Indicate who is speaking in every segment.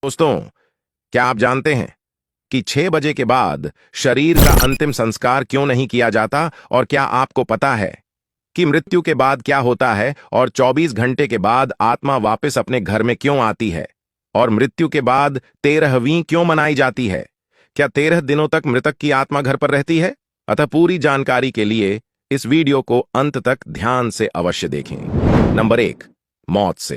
Speaker 1: दोस्तों, क्या आप जानते हैं कि 6 बजे के बाद शरीर का अंतिम संस्कार क्यों नहीं किया जाता? और क्या आपको पता है कि मृत्यु के बाद क्या होता है और 24 घंटे के बाद आत्मा वापस अपने घर में क्यों आती है? और मृत्यु के बाद 13वीं क्यों मनाई जाती है? क्या 13 दिनों तक मृतक की आत्मा घर पर रहती है? अतः पूरी जानकारी के लिए इस वीडियो को अंत तक ध्यान से अवश्य देखें। नंबर 1, मौत से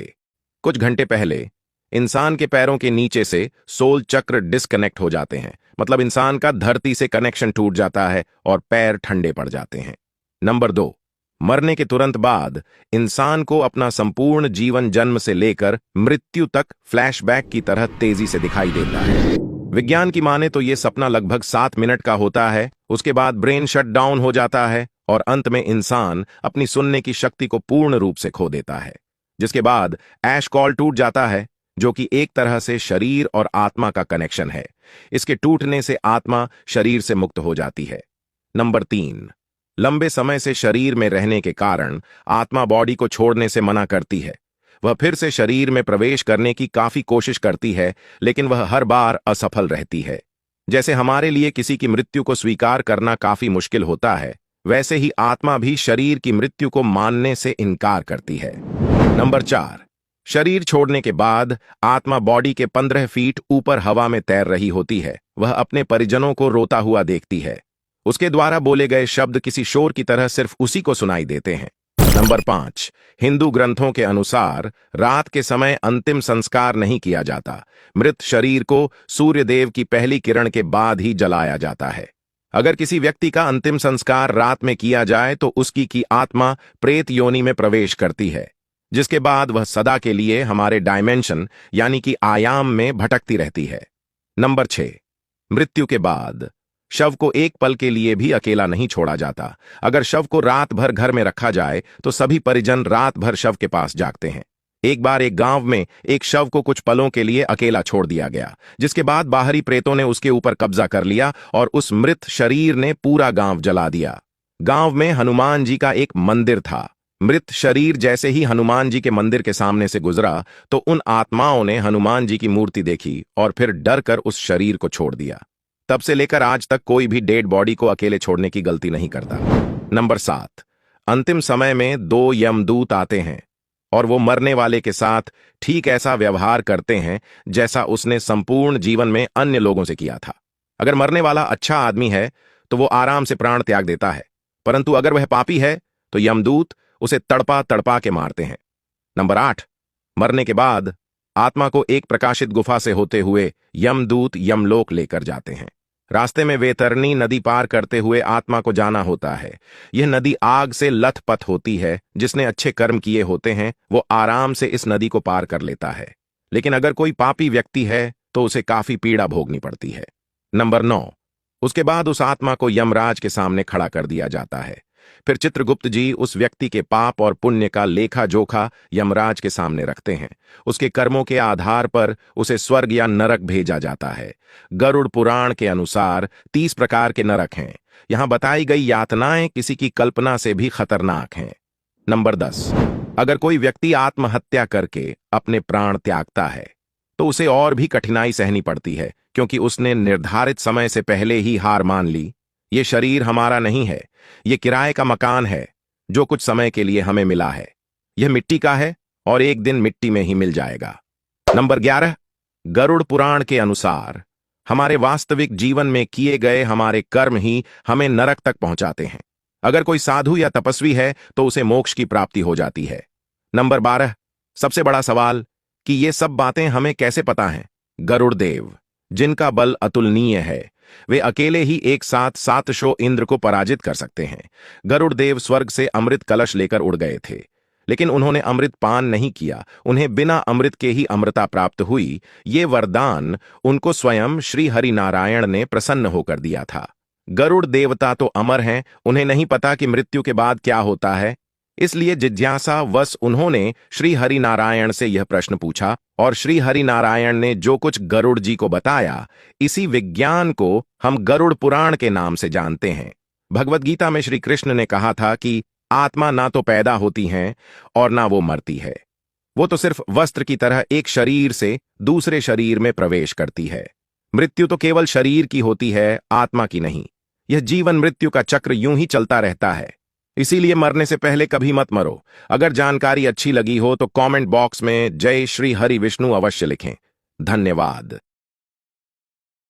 Speaker 1: कुछ घंटे पहले इंसान के पैरों के नीचे से सोल चक्र डिस्कनेक्ट हो जाते हैं। मतलब इंसान का धरती से कनेक्शन टूट जाता है और पैर ठंडे पड़ जाते हैं। नंबर 2, मरने के तुरंत बाद इंसान को अपना संपूर्ण जीवन जन्म से लेकर मृत्यु तक फ्लैशबैक की तरह तेजी से दिखाई देता है। विज्ञान की माने तो यह सपना लगभग 7 मिनट का होता है। उसके बाद ब्रेन शट डाउन हो जाता है और अंत में इंसान अपनी सुनने की शक्ति को पूर्ण रूप से खो देता है, जिसके बाद ऐश कॉल टूट जाता है, जो कि एक तरह से शरीर और आत्मा का कनेक्शन है। इसके टूटने से आत्मा शरीर से मुक्त हो जाती है। नंबर 3, लंबे समय से शरीर में रहने के कारण आत्मा बॉडी को छोड़ने से मना करती है। वह फिर से शरीर में प्रवेश करने की काफी कोशिश करती है, लेकिन वह हर बार असफल रहती है। जैसे हमारे लिए किसी की मृत्यु को स्वीकार करना काफी मुश्किल होता है, वैसे ही आत्मा भी शरीर की मृत्यु को मानने से इनकार करती है। नंबर 4, शरीर छोड़ने के बाद आत्मा बॉडी के 15 फीट ऊपर हवा में तैर रही होती है। वह अपने परिजनों को रोता हुआ देखती है। उसके द्वारा बोले गए शब्द किसी शोर की तरह सिर्फ उसी को सुनाई देते हैं। नंबर 5, हिंदू ग्रंथों के अनुसार रात के समय अंतिम संस्कार नहीं किया जाता। मृत शरीर को सूर्यदेव की पहली किरण के बाद ही जलाया जाता है। अगर किसी व्यक्ति का अंतिम संस्कार रात में किया जाए तो उसकी की आत्मा प्रेत योनि में प्रवेश करती है, जिसके बाद वह सदा के लिए हमारे डायमेंशन यानी कि आयाम में भटकती रहती है। नंबर 6, मृत्यु के बाद शव को एक पल के लिए भी अकेला नहीं छोड़ा जाता। अगर शव को रात भर घर में रखा जाए तो सभी परिजन रात भर शव के पास जागते हैं। एक बार एक गांव में एक शव को कुछ पलों के लिए अकेला छोड़ दिया गया, जिसके बाद बाहरी प्रेतों ने उसके ऊपर कब्जा कर लिया और उस मृत शरीर ने पूरा गांव जला दिया। गांव में हनुमान जी का एक मंदिर था। मृत शरीर जैसे ही हनुमान जी के मंदिर के सामने से गुजरा तो उन आत्माओं ने हनुमान जी की मूर्ति देखी और फिर डर कर उस शरीर को छोड़ दिया। तब से लेकर आज तक कोई भी डेड बॉडी को अकेले छोड़ने की गलती नहीं करता। नंबर 7, अंतिम समय में 2 यमदूत आते हैं और वो मरने वाले के साथ ठीक ऐसा व्यवहार करते हैं जैसा उसने संपूर्ण जीवन में अन्य लोगों से किया था। अगर मरने वाला अच्छा आदमी है तो वो आराम से प्राण त्याग देता है, परंतु अगर वह पापी है तो यमदूत उसे तड़पा तड़पा के मारते हैं। नंबर 8, मरने के बाद आत्मा को एक प्रकाशित गुफा से होते हुए यमदूत यमलोक लेकर जाते हैं। रास्ते में वैतरणी नदी पार करते हुए आत्मा को जाना होता है। यह नदी आग से लथपथ होती है। जिसने अच्छे कर्म किए होते हैं वो आराम से इस नदी को पार कर लेता है, लेकिन अगर कोई पापी व्यक्ति है तो उसे काफी पीड़ा भोगनी पड़ती है। नंबर 9, उसके बाद उस आत्मा को यमराज के सामने खड़ा कर दिया जाता है। फिर चित्रगुप्त जी उस व्यक्ति के पाप और पुण्य का लेखा जोखा यमराज के सामने रखते हैं। उसके कर्मों के आधार पर उसे स्वर्ग या नरक भेजा जाता है। गरुड़ पुराण के अनुसार 30 प्रकार के नरक हैं। यहां बताई गई यातनाएं किसी की कल्पना से भी खतरनाक हैं। नंबर 10, अगर कोई व्यक्ति आत्महत्या करके अपने प्राण त्यागता है तो उसे और भी कठिनाई सहनी पड़ती है, क्योंकि उसने निर्धारित समय से पहले ही हार मान ली। ये शरीर हमारा नहीं है, ये किराए का मकान है जो कुछ समय के लिए हमें मिला है। यह मिट्टी का है और एक दिन मिट्टी में ही मिल जाएगा। नंबर 11, गरुड़ पुराण के अनुसार हमारे वास्तविक जीवन में किए गए हमारे कर्म ही हमें नरक तक पहुंचाते हैं। अगर कोई साधु या तपस्वी है तो उसे मोक्ष की प्राप्ति हो जाती है। नंबर 12, सबसे बड़ा सवाल कि ये सब बातें हमें कैसे पता हैं? गरुड़ देव, जिनका बल अतुलनीय है, वे अकेले ही एक साथ 700 इंद्र को पराजित कर सकते हैं। गरुड़ देव स्वर्ग से अमृत कलश लेकर उड़ गए थे, लेकिन उन्होंने अमृत पान नहीं किया। उन्हें बिना अमृत के ही अमृता प्राप्त हुई। ये वरदान उनको स्वयं श्री हरि नारायण ने प्रसन्न होकर दिया था। गरुड़ देवता तो अमर हैं, उन्हें नहीं पता कि मृत्यु के बाद क्या होता है। इसलिए जिज्ञासा वश उन्होंने श्री हरि नारायण से यह प्रश्न पूछा और श्री हरि नारायण ने जो कुछ गरुड़ जी को बताया, इसी विज्ञान को हम गरुड़ पुराण के नाम से जानते हैं। भगवद गीता में श्री कृष्ण ने कहा था कि आत्मा ना तो पैदा होती हैं और ना वो मरती है, वो तो सिर्फ वस्त्र की तरह एक शरीर से दूसरे शरीर में प्रवेश करती है। मृत्यु तो केवल शरीर की होती है, आत्मा की नहीं। यह जीवन मृत्यु का चक्र यूं ही चलता रहता है। इसीलिए मरने से पहले कभी मत मरो। अगर जानकारी अच्छी लगी हो तो कमेंट बॉक्स में जय श्री हरि विष्णु अवश्य लिखें। धन्यवाद।